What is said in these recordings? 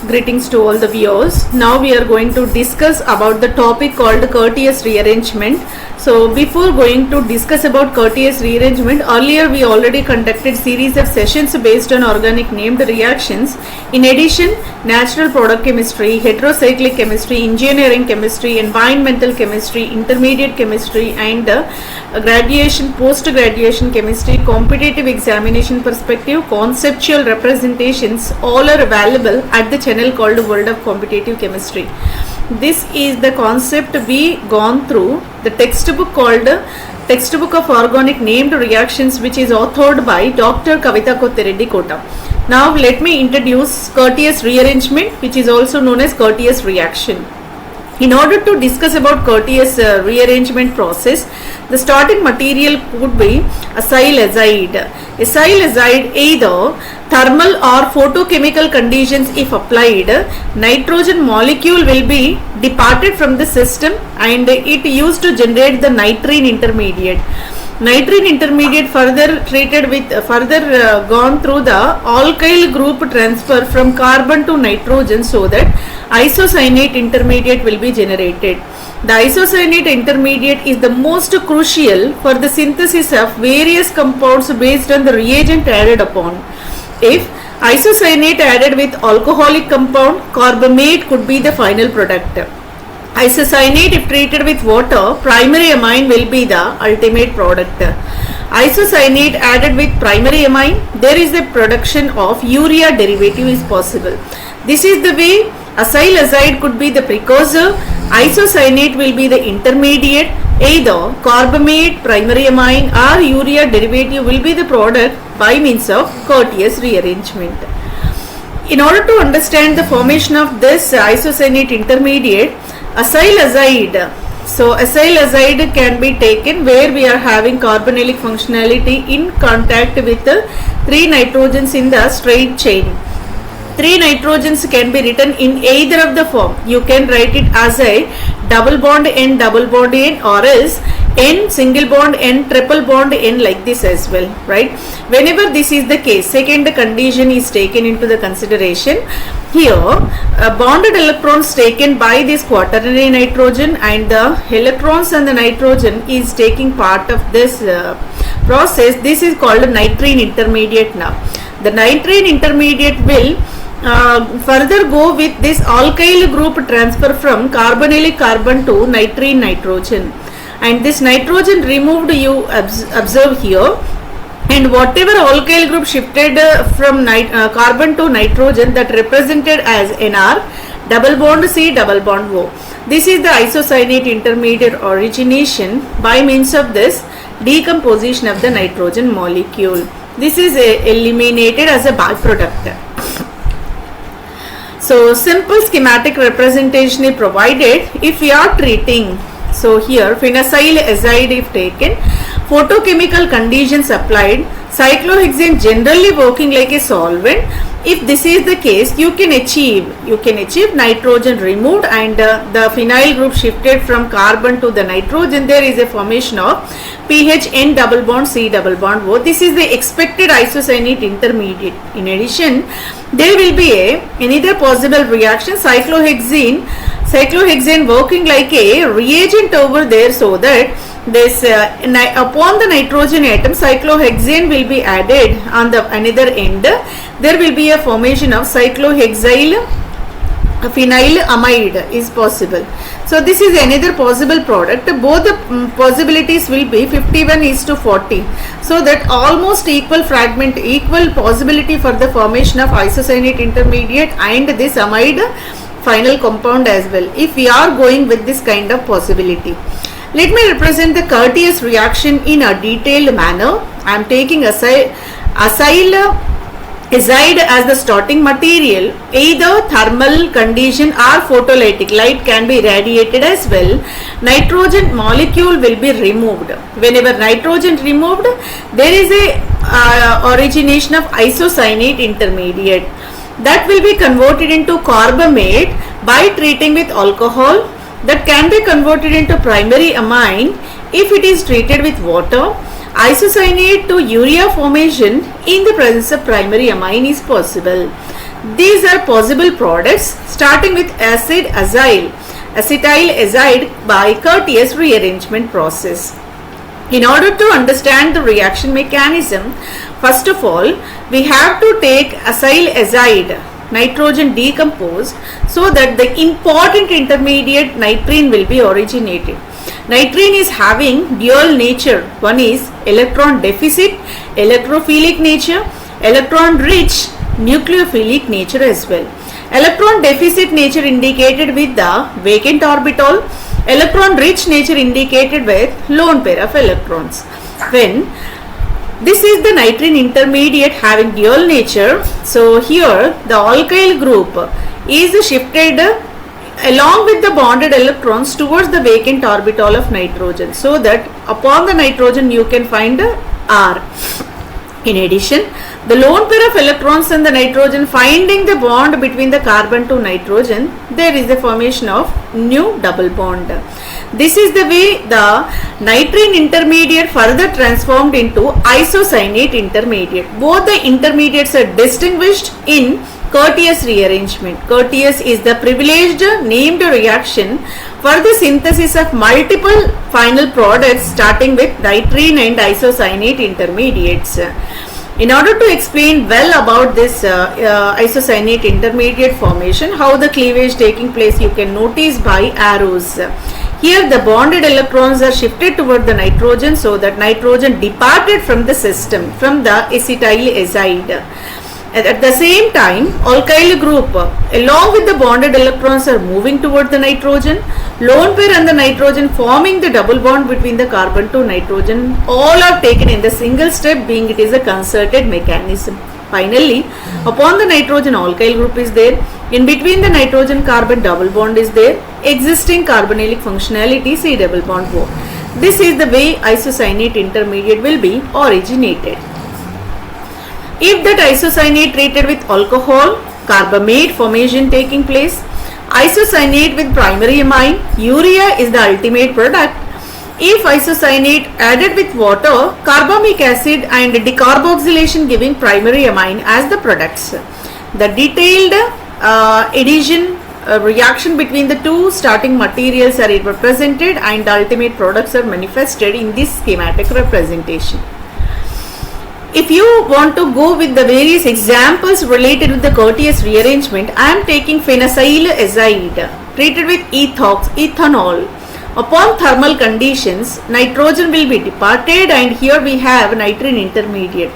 Greetings to all the viewers. Now we are going to discuss about the topic called courteous rearrangement. So before going to discuss about courteous rearrangement, earlier we already conducted series of sessions based on organic named reactions. In addition, natural product chemistry, heterocyclic chemistry, engineering chemistry, environmental chemistry, intermediate chemistry and graduation, post-graduation chemistry, competitive examination perspective, conceptual representations all are available at the channel called World of Competitive Chemistry. This is the concept we gone through the textbook called Textbook of Organic Named Reactions, which is authored by Dr. Kavita Kothireddy Kota. Now let me introduce courteous rearrangement, which is also known as courteous reaction. In order to discuss about courteous rearrangement process, the starting material could be acyl azide. Acyl azide, either thermal or photochemical conditions if applied, nitrogen molecule will be departed from the system and it used to generate the nitrene intermediate. Nitrene intermediate further treated with gone through the alkyl group transfer from carbon to nitrogen, so that isocyanate intermediate will be generated. The isocyanate intermediate is the most crucial for the synthesis of various compounds based on the reagent added upon. If isocyanate added with alcoholic compound, carbamate could be the final product. Isocyanate if treated with water, primary amine will be the ultimate product. Isocyanate added with primary amine, there is a production of urea derivative is possible. This is the way acyl azide could be the precursor, isocyanate will be the intermediate, either carbamate, primary amine or urea derivative will be the product by means of courteous rearrangement. In order to understand the formation of this isocyanate intermediate, acyl azide. So acyl azide can be taken where we are having carbonylic functionality in contact with the 3 nitrogens in the straight chain. 3 nitrogens can be written in either of the form. You can write it as a double bond N or else N single bond N triple bond N, like this as well, right? Whenever this is the case, second condition is taken into the consideration. Here bonded electrons taken by this quaternary nitrogen and the electrons and the nitrogen is taking part of this process. This is called nitrene intermediate. Now the nitrene intermediate will further go with this alkyl group transfer from carbonylic carbon to nitrene nitrogen, and this nitrogen removed you observe here, and whatever alkyl group shifted from carbon to nitrogen, that represented as NR, double bond C, double bond O. This is the isocyanate intermediate origination by means of this decomposition of the nitrogen molecule. This is eliminated as a byproduct. So simple schematic representation is provided if we are treating. So here phenacyl azide if taken, photochemical conditions applied, cyclohexane generally working like a solvent. If this is the case, you can achieve nitrogen removed and the phenyl group shifted from carbon to the nitrogen. There is a formation of pH N double bond C double bond O. This is the expected isocyanate intermediate. In addition, there will be another possible reaction, cyclohexane working like a reagent over there, so that this upon the nitrogen atom, cyclohexane will be added on the another end. There will be a formation of cyclohexyl phenylamide is possible. So this is another possible product. Both the possibilities will be 51:40, so that almost equal possibility for the formation of isocyanate intermediate and this amide final compound as well, if we are going with this kind of possibility. Let me represent the courteous reaction in a detailed manner. I am taking acyl azide as the starting material, either thermal condition or photolytic, light can be radiated as well. Nitrogen molecule will be removed. Whenever nitrogen removed, there is a origination of isocyanate intermediate that will be converted into carbamate by treating with alcohol, that can be converted into primary amine if it is treated with water. Isocyanate to urea formation in the presence of primary amine is possible. These are possible products starting with acid azyl, acetyl azide by Curtius rearrangement process. In order to understand the reaction mechanism, first of all, we have to take acyl azide, nitrogen decomposed, so that the important intermediate nitrene will be originated. Nitrene is having dual nature. One is electron deficit, electrophilic nature, electron rich, nucleophilic nature as well. Electron deficit nature indicated with the vacant orbital, electron rich nature indicated with lone pair of electrons. When this is the nitrene intermediate having dual nature, so here the alkyl group is shifted along with the bonded electrons towards the vacant orbital of nitrogen, so that upon the nitrogen you can find R. In addition, the lone pair of electrons and the nitrogen finding the bond between the carbon to nitrogen, there is the formation of new double bond. This is the way the nitrene intermediate further transformed into isocyanate intermediate. Both the intermediates are distinguished in Curtius rearrangement. Curtius is the privileged named reaction for the synthesis of multiple final products starting with nitrene and isocyanate intermediates. In order to explain well about this isocyanate intermediate formation, how the cleavage taking place, you can notice by arrows. Here the bonded electrons are shifted toward the nitrogen, so that nitrogen departed from the system, from the acetyl azide. At the same time, alkyl group along with the bonded electrons are moving toward the nitrogen. Lone pair and the nitrogen forming the double bond between the carbon to nitrogen, all are taken in the single step, being it is a concerted mechanism. Finally, upon the nitrogen alkyl group is there, in between the nitrogen carbon double bond is there, existing carbonylic functionality C double bond O. This is the way isocyanate intermediate will be originated. If that isocyanate treated with alcohol, carbamate formation taking place, isocyanate with primary amine, urea is the ultimate product. If isocyanate added with water, carbamic acid and decarboxylation giving primary amine as the products. The detailed addition reaction between the two starting materials are represented and the ultimate products are manifested in this schematic representation. If you want to go with the various examples related with the Curtius rearrangement, I am taking phenacyl azide treated with ethanol. Upon thermal conditions, nitrogen will be departed and here we have nitrene intermediate.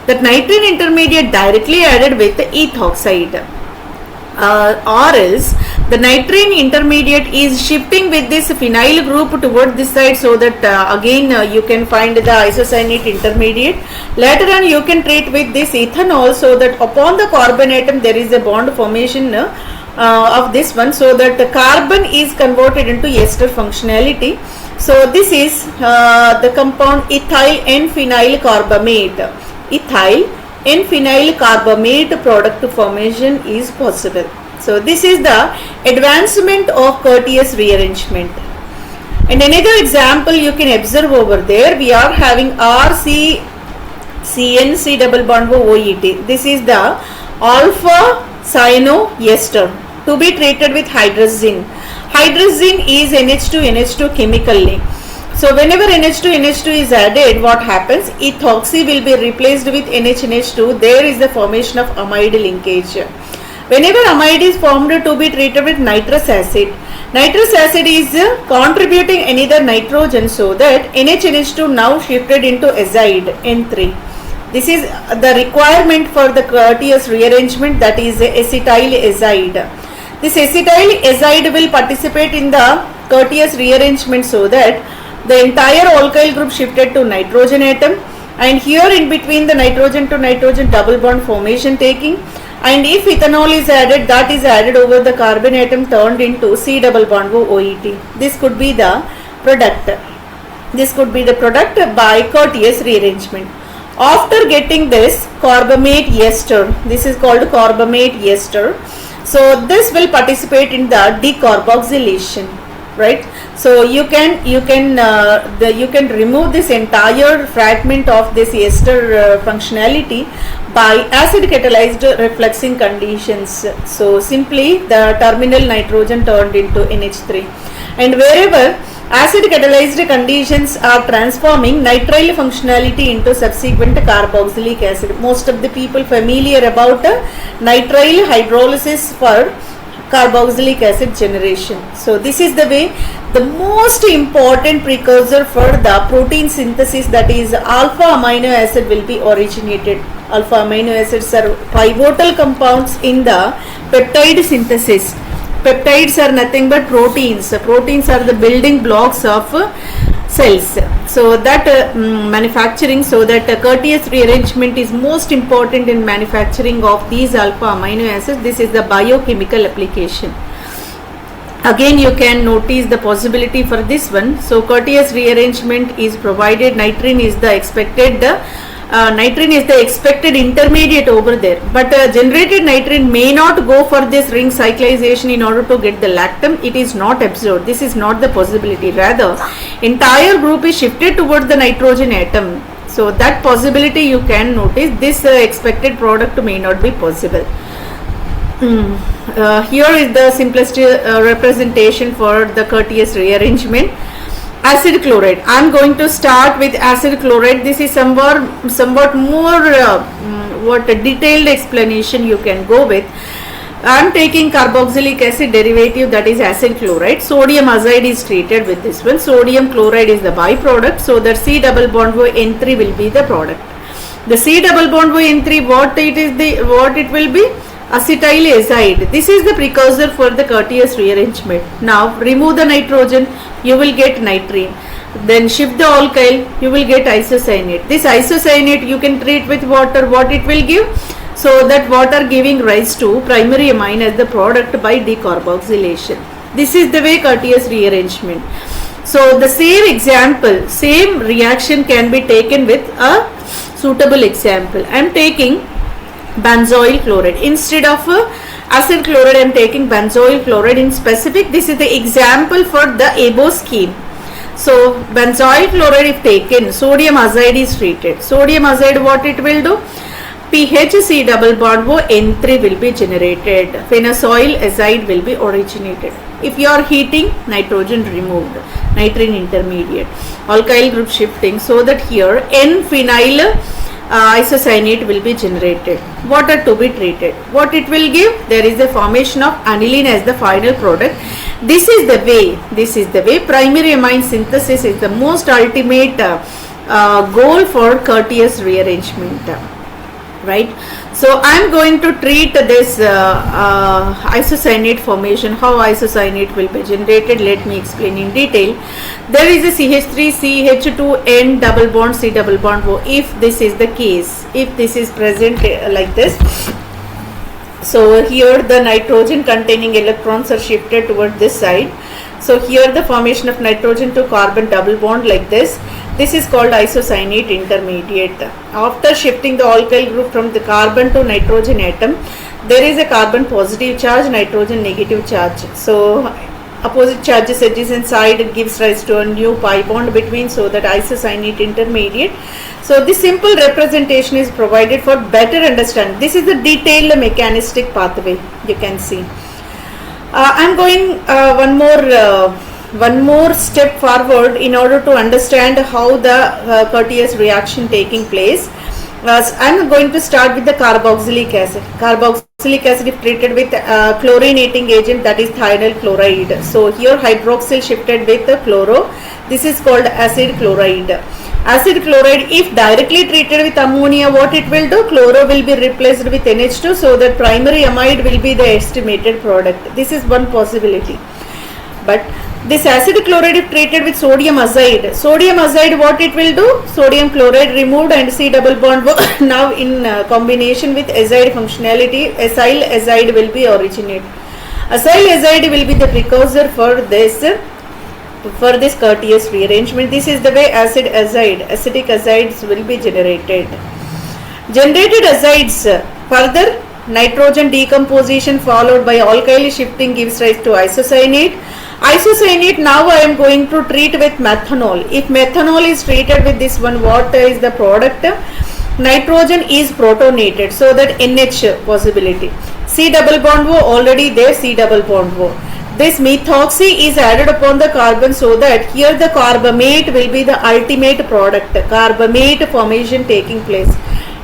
That nitrene intermediate directly added with the ethoxide. Or else the nitrene intermediate is shifting with this phenyl group toward this side, so that again you can find the isocyanate intermediate. Later on you can treat with this ethanol, so that upon the carbon atom there is a bond formation of this one, so that the carbon is converted into ester functionality. So this is the compound ethyl N-phenyl carbamate. Ethyl N-phenyl carbamate product formation is possible. So this is the advancement of Curtius rearrangement. And another example you can observe over there, we are having RCCN C double bond OET. This is the alpha cyanoester to be treated with hydrazine. Hydrazine is NH2 chemically. So whenever NH2 is added, what happens? Ethoxy will be replaced with NH2. There is the formation of amide linkage. Whenever amide is formed to be treated with nitrous acid, nitrous acid is contributing another nitrogen, so that NH2 now shifted into azide N3. This is the requirement for the Curtius rearrangement, that is acetyl azide. This acetyl azide will participate in the Curtius rearrangement, so that the entire alkyl group shifted to nitrogen atom, and here in between the nitrogen to nitrogen double bond formation taking, and if ethanol is added, that is added over the carbon atom turned into C double bond OET. This could be the product. This could be the product by Curtius rearrangement. After getting this carbamate ester, this is called carbamate ester. So this will participate in the decarboxylation. right? So you can remove this entire fragment of this ester functionality by acid catalyzed refluxing conditions. So simply the terminal nitrogen turned into NH3, and wherever acid catalyzed conditions are transforming nitrile functionality into subsequent carboxylic acid. Most of the people familiar about nitrile hydrolysis for carboxylic acid generation. So this is the way the most important precursor for the protein synthesis, that is alpha amino acid, will be originated. Alpha amino acids are pivotal compounds in the peptide synthesis. Peptides are nothing but proteins. Proteins are the building blocks of cells. So that manufacturing, so that Curtius rearrangement is most important in manufacturing of these alpha amino acids. This is the biochemical application. Again, you can notice the possibility for this one. So Curtius rearrangement is provided. Nitrine is the expected intermediate over there, but generated nitrine may not go for this ring cyclization in order to get the lactam. It is not absorbed. This is not the possibility. Rather, entire group is shifted towards the nitrogen atom. So that possibility you can notice. This expected product may not be possible. Here is the simplest representation for the Curtius rearrangement. Acid chloride. I am going to start with acid chloride. This is somewhat more what a detailed explanation you can go with. I am taking carboxylic acid derivative, that is acid chloride. Sodium azide is treated with this one. Sodium chloride is the byproduct. So that C double bond O N3 will be the product. The C double bond O N3, what it will be? Acetyl azide. This is the precursor for the Curtius rearrangement. Now remove the nitrogen, you will get nitrine. Then shift the alkyl, you will get isocyanate. This isocyanate you can treat with water. What it will give? So that water giving rise to primary amine as the product by decarboxylation. This is the way Curtius rearrangement. So the same example, same reaction can be taken with a suitable example. I am taking benzoyl chloride. Instead of acid chloride, I am taking benzoyl chloride in specific. This is the example for the ABO scheme. So benzoyl chloride if taken, sodium azide is treated. Sodium azide, what it will do? PHC double bond O N3 will be generated. Phenazoyl azide will be originated. If you are heating, nitrogen removed, nitrine intermediate, alkyl group shifting, so that here N-phenyl isocyanate will be generated. Water to be treated. What it will give? There is the formation of aniline as the final product. This is the way primary amine synthesis is the most ultimate goal for Curtius rearrangement, right? So I am going to treat this isocyanate formation. How isocyanate will be generated, let me explain in detail. There is a CH3 CH2N double bond C double bond O. If this is the case, if this is present like this, so here the nitrogen containing electrons are shifted toward this side. So here the formation of nitrogen to carbon double bond like this. This is called isocyanate intermediate. After shifting the alkyl group from the carbon to nitrogen atom, there is a carbon positive charge, nitrogen negative charge. So opposite charges adjacent side, it gives rise to a new pi bond between, so that isocyanate intermediate. So this simple representation is provided for better understanding. This is the detailed mechanistic pathway you can see. I am going one more step forward in order to understand how the Curtius reaction taking place. I am going to start with the carboxylic acid. Carboxylic acid is treated with chlorinating agent, that is thionyl chloride. So here hydroxyl shifted with the chloro. This is called acid chloride. Acid chloride if directly treated with ammonia, what it will do? Chloro will be replaced with NH2, so that primary amide will be the estimated product. This is one possibility. But this acid chloride if treated with sodium azide, what it will do? Sodium chloride removed and C double bond now in combination with azide functionality, acyl azide will be originate. Acyl azide will be the precursor for this Curtius rearrangement. This is the way acetic acids will be generated. Generated acids, further nitrogen decomposition followed by alkyl shifting gives rise to isocyanate. Isocyanate, now I am going to treat with methanol. If methanol is treated with this one, what is the product? Nitrogen is protonated, so that NH possibility. C double bond O already there, C double bond O. This methoxy is added upon the carbon, so that here the carbamate will be the ultimate product. Carbamate formation taking place.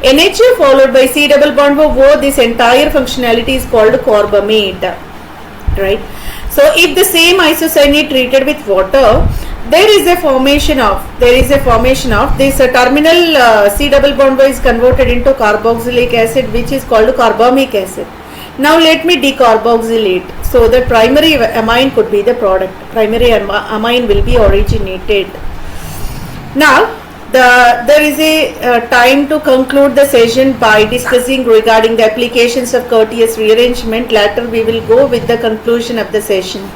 NH followed by C double bond O, this entire functionality is called carbamate. Right? So if the same isocyanate treated with water, there is a formation of this terminal C double bond is converted into carboxylic acid, which is called carbamic acid. Now let me decarboxylate, so the primary amine could be the product. Primary amine will be originated. Now there is a time to conclude the session by discussing regarding the applications of Curtius rearrangement. Later we will go with the conclusion of the session.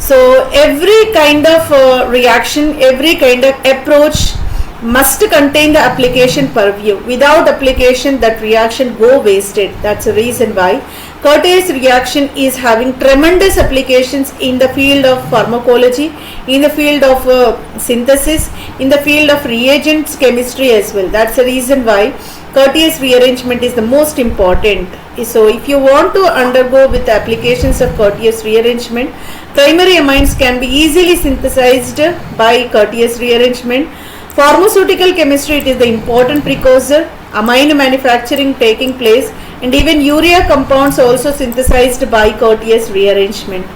So every kind of reaction, every kind of approach must contain the application purview. Without application, that reaction go wasted. That's the reason why Curtius reaction is having tremendous applications in the field of pharmacology, in the field of synthesis, in the field of reagents chemistry as well. That's the reason why Curtius rearrangement is the most important. So if you want to undergo with the applications of Curtius rearrangement, primary amines can be easily synthesized by Curtius rearrangement. Pharmaceutical chemistry, it is the important precursor. Amine manufacturing taking place, and even urea compounds also synthesized by Curtius rearrangement.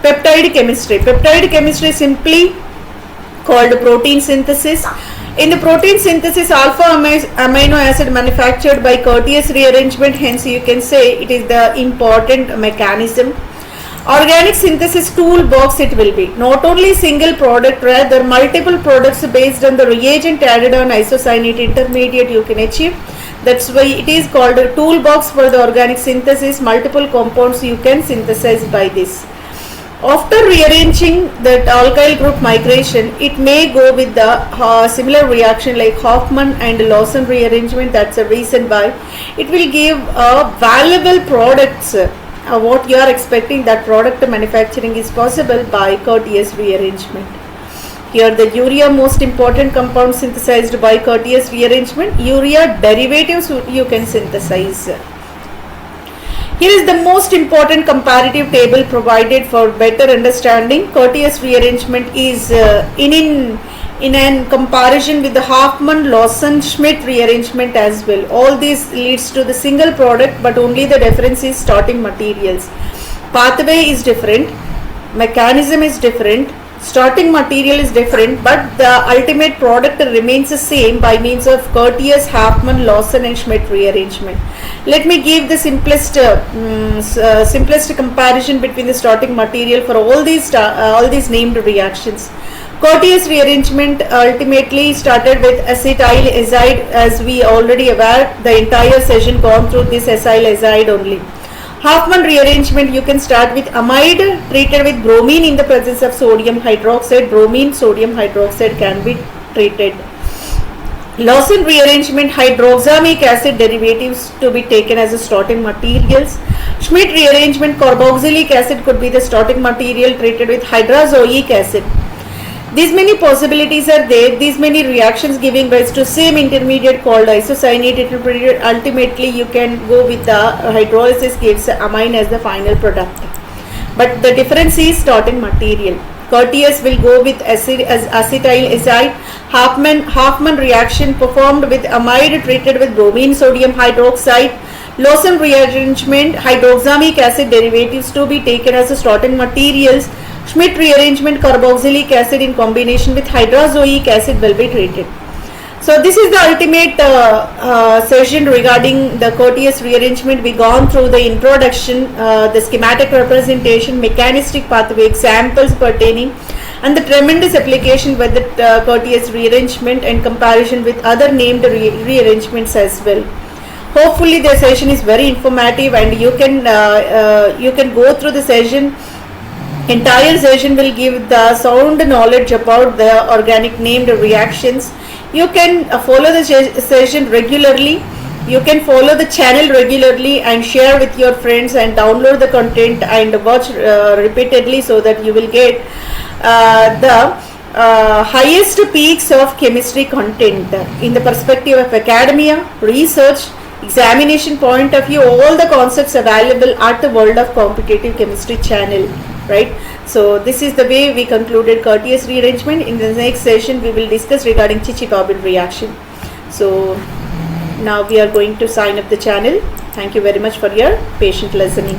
Peptide chemistry is simply called protein synthesis. In the protein synthesis, alpha amino acid manufactured by Curtius rearrangement, hence you can say it is the important mechanism. Organic synthesis toolbox, it will be not only single product, rather multiple products based on the reagent added on isocyanate intermediate you can achieve. That's why it is called a toolbox for the organic synthesis. Multiple compounds you can synthesize by this. After rearranging that alkyl group migration, it may go with the similar reaction like Hoffman and Lawson rearrangement. That's the reason why it will give valuable products. What you are expecting, that product manufacturing is possible by Curtius rearrangement. Here the urea, most important compound synthesized by Curtius rearrangement. Urea derivatives you can synthesize. Here is the most important comparative table provided for better understanding. Curtius rearrangement is in an comparison with the Hoffman, Lawson, Schmidt rearrangement as well. All this leads to the single product, but only the difference is starting materials. Pathway is different, mechanism is different, starting material is different, but the ultimate product remains the same by means of Curtius, Hoffman, Lawson and Schmidt rearrangement. Let me give the simplest comparison between the starting material for all these named reactions. Curtius rearrangement ultimately started with acetyl azide, as we already aware. The entire session gone through this acyl azide only. Hoffman rearrangement, you can start with amide treated with bromine in the presence of sodium hydroxide. Bromine, sodium hydroxide can be treated. Lawson rearrangement, hydroxamic acid derivatives to be taken as a starting materials. Schmidt rearrangement, carboxylic acid could be the starting material treated with hydrazoic acid. These many possibilities are there, these many reactions giving rise to same intermediate called isocyanate intermediate. Ultimately you can go with the hydrolysis gives amine as the final product. But the difference is starting material. Curtius will go with acetyl azide. Hoffman reaction performed with amide treated with bromine sodium hydroxide. Lawson rearrangement, hydroxamic acid derivatives to be taken as the starting materials. Schmidt rearrangement, carboxylic acid in combination with hydrazoic acid will be treated. So this is the ultimate session regarding the Curtius rearrangement. We gone through the introduction, the schematic representation, mechanistic pathway examples pertaining, and the tremendous application with the Curtius rearrangement and comparison with other named rearrangements as well. Hopefully the session is very informative, and you can go through the session. Entire session will give the sound knowledge about the organic named reactions. You can follow the session regularly You can follow the channel regularly and share with your friends and download the content and watch repeatedly, so that you will get the highest peaks of chemistry content in the perspective of academia, research, examination point of view. All the concepts available at the World of Competitive Chemistry channel, right? So this is the way we concluded Curtius rearrangement. In the next session we will discuss regarding Chichi-Carbon reaction. So now we are going to sign up the channel. Thank you very much for your patient listening.